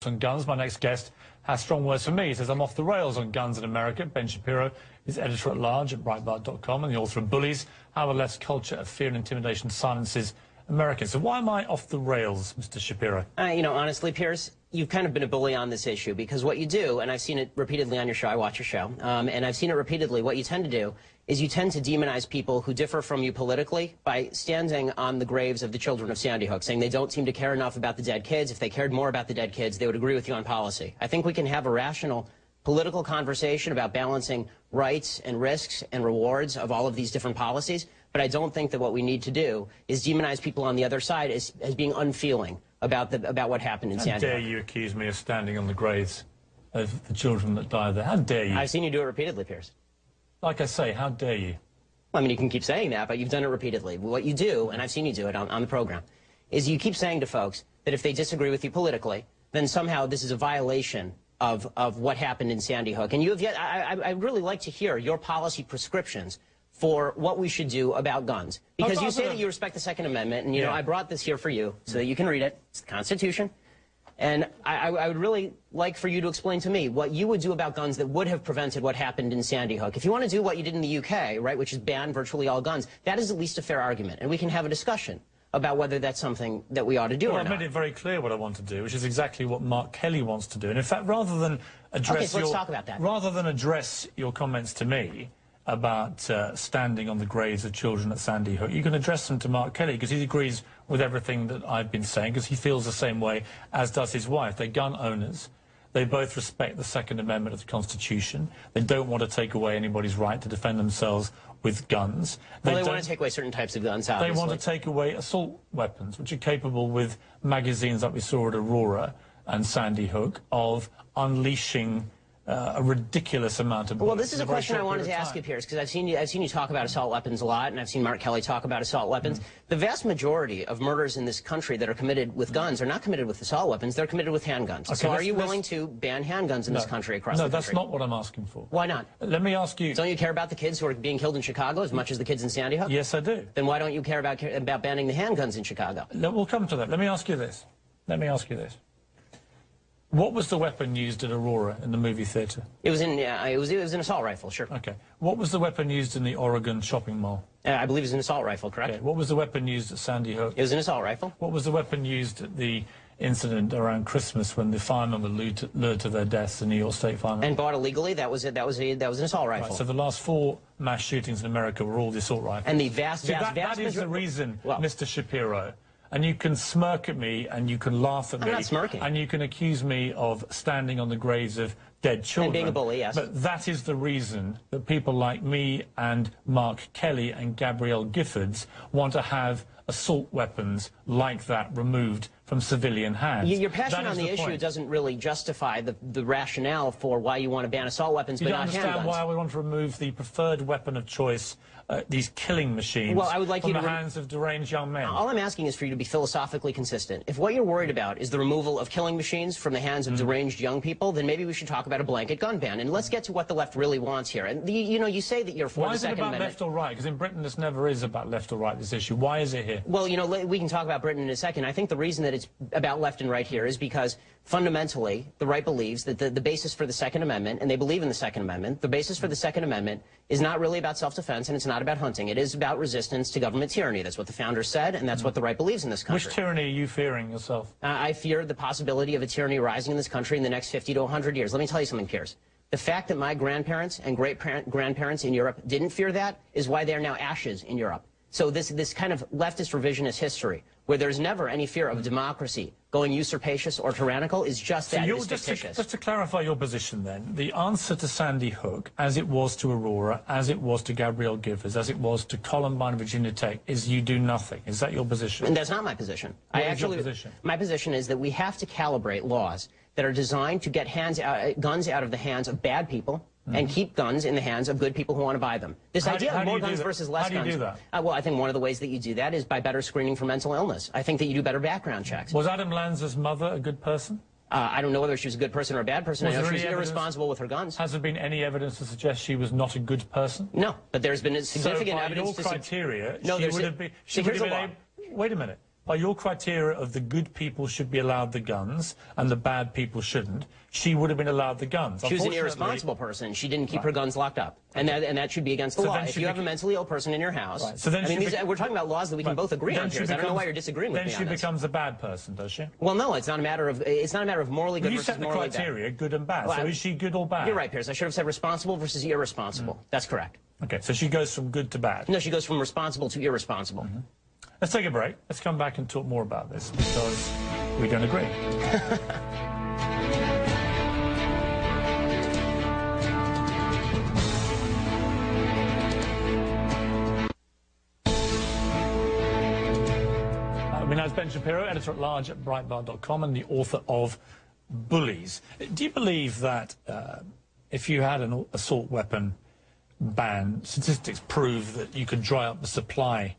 on guns. My next guest has strong words for me. He says, I'm off the rails on guns in America. Ben Shapiro is editor-at-large at Breitbart.com and the author of Bullies, How the Left's Culture of Fear and Intimidation Silences Americans. So why am I off the rails, Mr. Shapiro? You know, honestly, Piers, you've kind of been a bully on this issue because what you do, and I've seen it repeatedly on your show, I watch your show, and I've seen it repeatedly, what you tend to do is you tend to demonize people who differ from you politically by standing on the graves of the children of Sandy Hook, saying they don't seem to care enough about the dead kids. If they cared more about the dead kids, they would agree with you on policy. I think we can have a rational political conversation about balancing rights and risks and rewards of all of these different policies, but I don't think that what we need to do is demonize people on the other side as being unfeeling about what happened in Sandy Hook. How dare you accuse me of standing on the graves of the children that died there? How dare you? I've seen you do it repeatedly, Piers. Like I say, how dare you? Well, I mean, you can keep saying that, but you've done it repeatedly. What you do, and I've seen you do it on the program, is you keep saying to folks that if they disagree with you politically, then somehow this is a violation of what happened in Sandy Hook. And you have yet, I'd really like to hear your policy prescriptions for what we should do about guns. Because you say that you respect the Second Amendment, and, you know, I brought this here for you so that you can read it. It's the Constitution. And I would really like for you to explain to me what you would do about guns that would have prevented what happened in Sandy Hook. If you want to do what you did in the UK, right, which is ban virtually all guns, that is at least a fair argument. And we can have a discussion about whether that's something that we ought to do or not. I've made it very clear what I want to do, which is exactly what Mark Kelly wants to do. And in fact, rather than address let's talk about that. Rather than address your comments to me about standing on the graves of children at Sandy Hook, you can address them to Mark Kelly, because he agrees with everything that I've been saying, because he feels the same way, as does his wife. They're gun owners. They both respect the Second Amendment of the Constitution. They don't want to take away anybody's right to defend themselves with guns. Well, they want to take away certain types of guns, obviously. They want to take away assault weapons, which are capable, with magazines like we saw at Aurora and Sandy Hook, of unleashing a ridiculous amount of bullets. Well, this is a question I wanted to ask you, Piers, because I've seen you talk about assault weapons a lot, and I've seen Mark Kelly talk about assault weapons. The vast majority of murders in this country that are committed with guns are not committed with assault weapons, they're committed with handguns. Okay, so are you willing to ban handguns in this country, across the country? No, that's not what I'm asking for. Why not? Let me ask you... Don't you care about the kids who are being killed in Chicago as much as the kids in Sandy Hook? Yes, I do. Then why don't you care about banning the handguns in Chicago? We'll come to that. Let me ask you this. What was the weapon used at Aurora in the movie theatre? It was an assault rifle, sure. Okay. What was the weapon used in the Oregon shopping mall? I believe it was an assault rifle, correct? Okay. What was the weapon used at Sandy Hook? It was an assault rifle. What was the weapon used at the incident around Christmas when the firemen were lured to their deaths, the New York State firemen? And bought illegally? That was an assault rifle. Right, so the last 4 mass shootings in America were all the assault rifles. And the vast that is the reason, Mr. Shapiro. And you can smirk at me, and you can laugh at me. I'm not smirking. And you can accuse me of standing on the graves of dead children. And being a bully, yes. But that is the reason that people like me and Mark Kelly and Gabrielle Giffords want to have assault weapons like that removed from civilian hands. Your passion on the issue doesn't really justify the rationale for why you want to ban assault weapons but not handguns. You don't understand why we want to remove the preferred weapon of choice, these killing machines, from the hands of deranged young men. All I'm asking is for you to be philosophically consistent. If what you're worried about is the removal of killing machines from the hands of deranged young people, then maybe we should talk about a blanket gun ban. And let's get to what the left really wants here. And you know, you say that you're for the Second Amendment. Why is it about left or right? Because in Britain this never is about left or right, this issue. Why is it here? Well, you know, we can talk about Britain in a second. I think the reason that it's about left and right here is because fundamentally the right believes that the basis for the Second Amendment, and they believe in the Second Amendment, the basis for the Second Amendment is not really about self-defense and it's not about hunting. It is about resistance to government tyranny. That's what the founders said, and that's what the right believes in this country. Which tyranny are you fearing yourself? I fear the possibility of a tyranny rising in this country in the next 50 to 100 years. Let me tell you something, Piers. The fact that my grandparents and great-grandparents in Europe didn't fear that is why they are now ashes in Europe. So this kind of leftist revisionist history, where there's never any fear of democracy going usurpacious or tyrannical, is just that. It's fictitious. Just to clarify your position then, the answer to Sandy Hook, as it was to Aurora, as it was to Gabrielle Giffords, as it was to Columbine, Virginia Tech, is you do nothing. Is that your position? And that's not my position. What is your position? My position is that we have to calibrate laws that are designed to get guns out of the hands of bad people, and keep guns in the hands of good people who want to buy them. This idea of more guns versus less guns. How do you do that? Well, I think one of the ways that you do that is by better screening for mental illness. I think that you do better background checks. Was Adam Lanza's mother a good person? I don't know whether she was a good person or a bad person. I know she was irresponsible with her guns. Has there been any evidence to suggest she was not a good person? No, but there's been significant evidence to... So by your criteria, no, she would have been... Wait a minute. by your criteria of the good people should be allowed the guns and the bad people shouldn't, she would have been allowed the guns. She was an irresponsible person. She didn't keep her guns locked up. And that should be against the law. If you have a mentally ill person in your house, so then we're talking about laws that we can both agree on here. I don't know why you're disagreeing with me on this. Then she becomes a bad person, does she? Well, no, it's not a matter of morally good versus morally bad. You set the criteria, good and bad. So is she good or bad? You're right, Piers. I should have said responsible versus irresponsible. That's correct. Okay, so she goes from good to bad. No, she goes from responsible to irresponsible. Let's take a break. Let's come back and talk more about this because we don't agree. Now, it's Ben Shapiro, editor-at-large at Breitbart.com and the author of Bullies. Do you believe that if you had an assault weapon ban, statistics prove that you could dry up the supply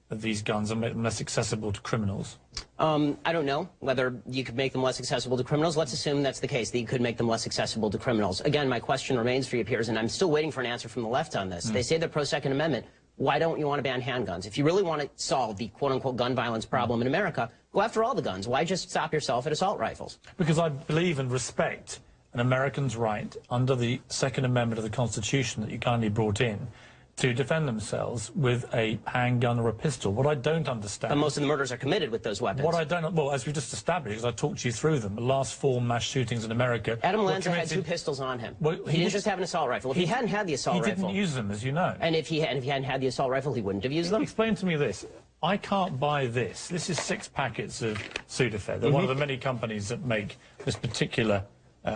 of these guns and make them less accessible to criminals? I don't know whether you could make them less accessible to criminals. Let's assume that's the case, that you could make them less accessible to criminals. Again, my question remains for you, Piers, and I'm still waiting for an answer from the left on this. They say they're pro-Second Amendment. Why don't you want to ban handguns? If you really want to solve the quote-unquote gun violence problem in America, go after all the guns. Why just stop yourself at assault rifles? Because I believe and respect an American's right under the Second Amendment of the Constitution that you kindly brought in to defend themselves with a handgun or a pistol. What I don't understand... And most of the murders are committed with those weapons. What I don't... Well, as we just established, because I talked you through them, the last 4 mass shootings in America... Adam Lanza had 2 pistols on him. Well, he didn't just have an assault rifle. If he hadn't had the assault rifle... He didn't use them, as you know. And if he hadn't had the assault rifle, he wouldn't have used them? Explain to me this. I can't buy this. This is 6 packets of Sudafed. They're one of the many companies that make this particular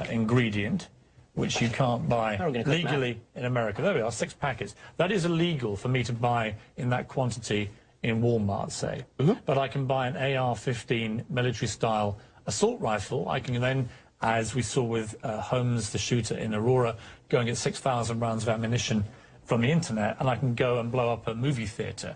ingredient, which you can't buy legally in America. There we are, 6 packets. That is illegal for me to buy in that quantity in Walmart, say. But I can buy an AR-15 military-style assault rifle. I can then, as we saw with Holmes, the shooter in Aurora, go and get 6,000 rounds of ammunition from the internet, and I can go and blow up a movie theater.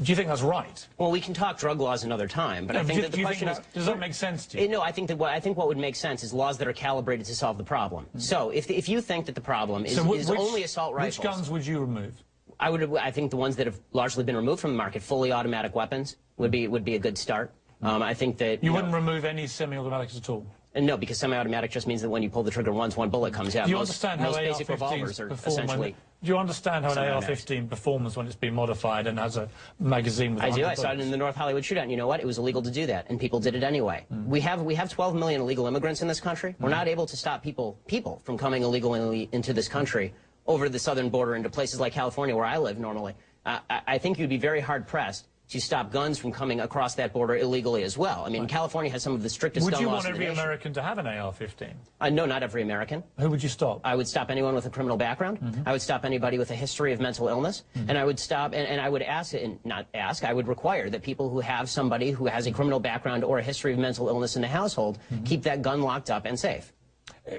Do you think that's right? Well, we can talk drug laws another time, but I think that the question is... Does that make sense to you? No, I think what would make sense is laws that are calibrated to solve the problem. So if you think that the problem is only assault rifles... Which guns would you remove? I think the ones that have largely been removed from the market, fully automatic weapons, would be a good start. I think that... You wouldn't remove any semi-automatics at all? No, because semi-automatic just means that when you pull the trigger once, 1 bullet comes out. Do you understand how basic revolvers are essentially... Do you understand how an AR-15 performs when it's been modified and has a magazine with... I do. I saw it in the North Hollywood shootout. And you know what? It was illegal to do that, and people did it anyway. We have 12 million illegal immigrants in this country. We're not able to stop people from coming illegally into this country over the southern border into places like California, where I live normally. I think you'd be very hard-pressed to stop guns from coming across that border illegally as well. I mean, California has some of the strictest gun laws in the nation. Would you want every American to have an AR-15? No, not every American. Who would you stop? I would stop anyone with a criminal background. I would stop anybody with a history of mental illness. And I would stop, and I would ask, and not ask, I would require that people who have somebody who has a criminal background or a history of mental illness in the household keep that gun locked up and safe.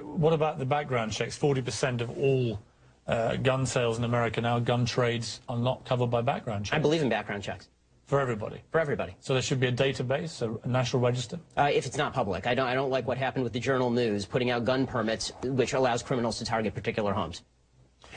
What about the background checks? 40% of all gun sales in America now, gun trades, are not covered by background checks. I believe in background checks. For everybody? For everybody. So there should be a database, a national register? If it's not public. I don't like what happened with the Journal News putting out gun permits, which allows criminals to target particular homes.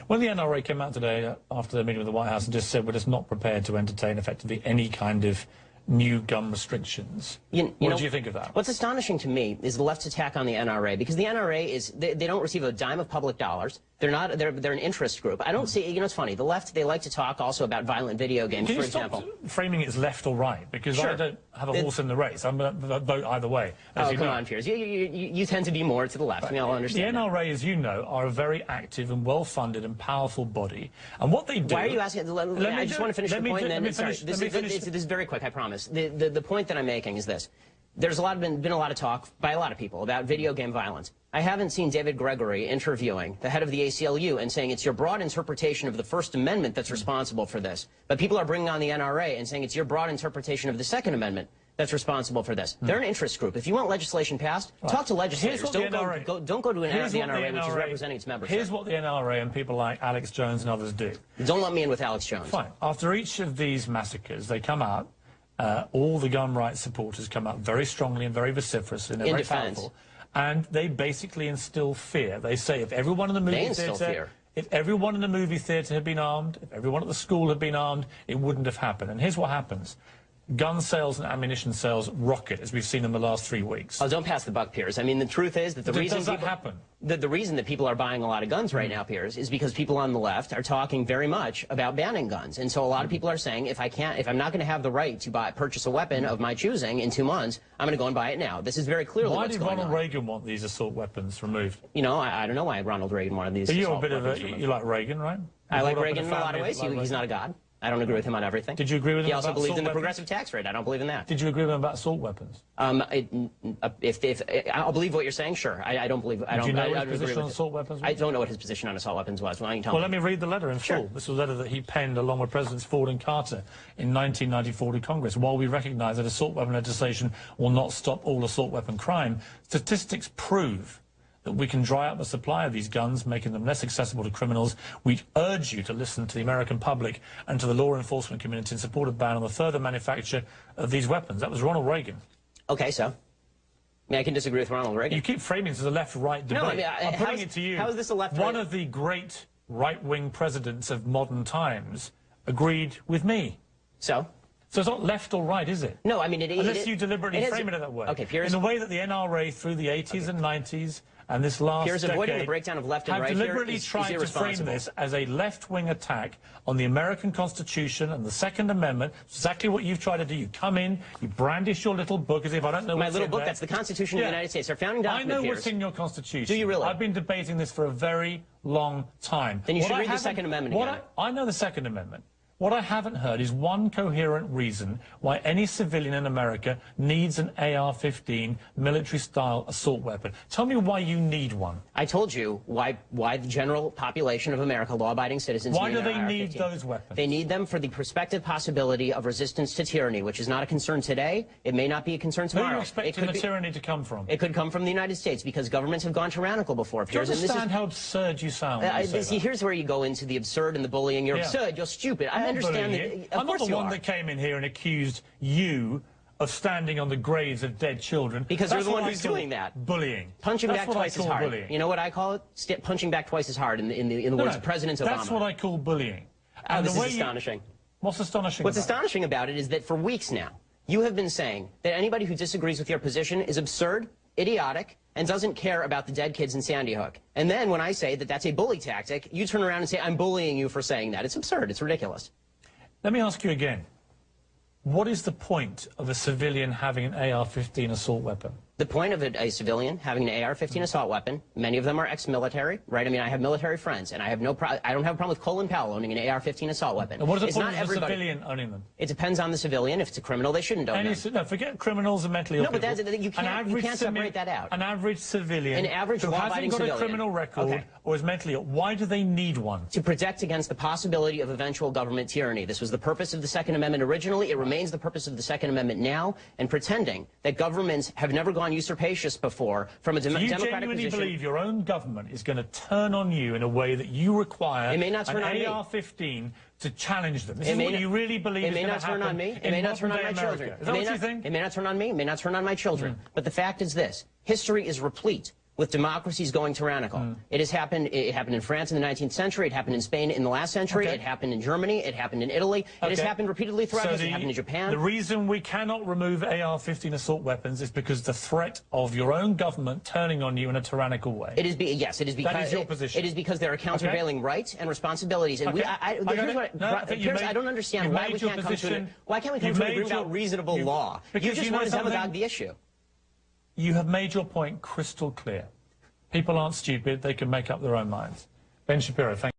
Well, the NRA came out today after their meeting with the White House and just said we're just not prepared to entertain effectively any kind of new gun restrictions. What do you think of that? What's astonishing to me is the left's attack on the NRA, because the NRA is, they don't receive a dime of public dollars. They're an interest group. I don't see, it's funny, the left, they like to talk also about violent video games, for example. Can you stop framing it as left or right? Because I don't have a horse in the race. I'm going to vote either way. Oh, come on, Piers. You tend to be more to the left. We all understand the NRA, as you know, are a very active and well-funded and powerful body. And what they do... Why are you asking? I just want to finish the point, and then... Sorry, this is very quick, I promise. The point that I'm making is this. There's been a lot of talk by a lot of people about video game violence. I haven't seen David Gregory interviewing the head of the ACLU and saying it's your broad interpretation of the First Amendment that's responsible for this. But people are bringing on the NRA and saying it's your broad interpretation of the Second Amendment that's responsible for this. They're an interest group. If you want legislation passed, talk to legislators. Don't go to the NRA, which is representing its membership. Here's what the NRA and people like Alex Jones and others do. Don't let me in with Alex Jones. Fine. After each of these massacres, they come out. All the gun rights supporters come out very strongly and very vociferously, and they're very powerful, and they basically instill fear. They say if everyone in the movie theater had been armed, if everyone at the school had been armed, it wouldn't have happened. And here's what happens. gun sales and ammunition sales rocket, as we've seen in the last 3 weeks. Oh, don't pass the buck, Piers. I mean, the truth is that the reason does that happen? The reason that people are buying a lot of guns right now, Piers, is because people on the left are talking very much about banning guns. And so a lot of people are saying, if I'm not going to have the right to purchase a weapon of my choosing in 2 months, I'm going to go and buy it now. This is very clearly what's going on. Why did Ronald Reagan want these assault weapons removed? You know, I don't know why Ronald Reagan wanted these assault weapons removed. You like Reagan, right? I like Reagan in a lot of ways. He's not a god. I don't agree with him on everything. Did you agree with him? He also believed in the progressive tax rate. I don't believe in that. Did you agree with him about assault weapons? If I'll believe what you're saying, sure. I don't believe. I don't. Do you know what his position on assault weapons was? I don't know what his position on assault weapons was. Why don't you tell me? Well, let me read the letter in full. This was a letter that he penned along with Presidents Ford and Carter in 1994 to Congress. While we recognise that assault weapon legislation will not stop all assault weapon crime, statistics prove that we can dry up the supply of these guns, making them less accessible to criminals. We urge you to listen to the American public and to the law enforcement community in support of ban on the further manufacture of these weapons. That was Ronald Reagan. Okay, so? I mean, I can disagree with Ronald Reagan. You keep framing this as a left-right debate. No, I mean, I'm putting it to you. How is this a left-right? One of the great right-wing presidents of modern times agreed with me. So? So it's not left or right, is it? No, I mean, unless you deliberately frame it that way. Okay, Piers. In the way that the NRA through the 80s and 90s and this last Piers, avoiding the breakdown of left and right here deliberately is tried to frame this as a left-wing attack on the American Constitution and the Second Amendment. Exactly what you've tried to do. You come in, you brandish your little book as if I don't know what's in there. My little book, that's the Constitution of the United States. Our founding document, I know Piers. what's in your Constitution. Do you really? I've been debating this for a very long time. Then you should read the Second Amendment again. I know the Second Amendment. What I haven't heard is one coherent reason why any civilian in America needs an AR-15 military-style assault weapon. Tell me why you need one. I told you why the general population of America, law-abiding citizens, why do they need those weapons? They need them for the prospective possibility of resistance to tyranny, which is not a concern today. It may not be a concern tomorrow. Where are you expecting the tyranny to come from? It could come from the United States, because governments have gone tyrannical before. Do you understand how absurd you sound when you say that? Here's where you go into the absurd and the bullying. You're absurd. You're stupid. I understand that. I'm not the one that came in here and accused you of standing on the graves of dead children. Because you're the one who's doing that. Bullying. Punching back twice as hard. Bullying. You know what I call it? Punching back twice as hard in the words of President Obama. That's what I call bullying. And this is astonishing. What's astonishing What's astonishing about it is that for weeks now, you have been saying that anybody who disagrees with your position is absurd, idiotic, and doesn't care about the dead kids in Sandy Hook. And then when I say that that's a bully tactic, you turn around and say, I'm bullying you for saying that. It's absurd. It's ridiculous. Let me ask you again. What is the point of a civilian having an AR-15 assault weapon? The point of a civilian having an AR-15 assault weapon, many of them are ex-military, right? I mean, I have military friends, and I don't have a problem with Colin Powell owning an AR-15 assault weapon. And what is the point of a civilian owning them? It depends on the civilian. If it's a criminal, they shouldn't own them. No, forget criminals and mentally ill people. No, but you can't separate that out. An average civilian who hasn't got a criminal record or is mentally ill, why do they need one? To protect against the possibility of eventual government tyranny. This was the purpose of the Second Amendment originally. It remains the purpose of the Second Amendment now. And pretending that governments have never gone usurpacious before from a democratic position. You genuinely believe your own government is going to turn on you in a way that you require an AR-15 to challenge them? This is what you really believe is going to happen. It may not turn on me. It may not turn on my children. Is that what you think? It may not turn on me. It may not turn on my children. But the fact is this. History is replete with democracies going tyrannical. It has happened. It happened in France in the 19th century. It happened in Spain in the last century. It happened in Germany. It happened in Italy. It has happened repeatedly throughout history. It happened in Japan. The reason we cannot remove AR-15 assault weapons is because the threat of your own government turning on you in a tyrannical way. It is yes, it is because that is your position. It is because there are countervailing rights and responsibilities. And Piers, I don't understand why we can't come to an agreement about reasonable law. You just want to demagogue the issue. You have made your point crystal clear. People aren't stupid. They can make up their own minds. Ben Shapiro, thank you.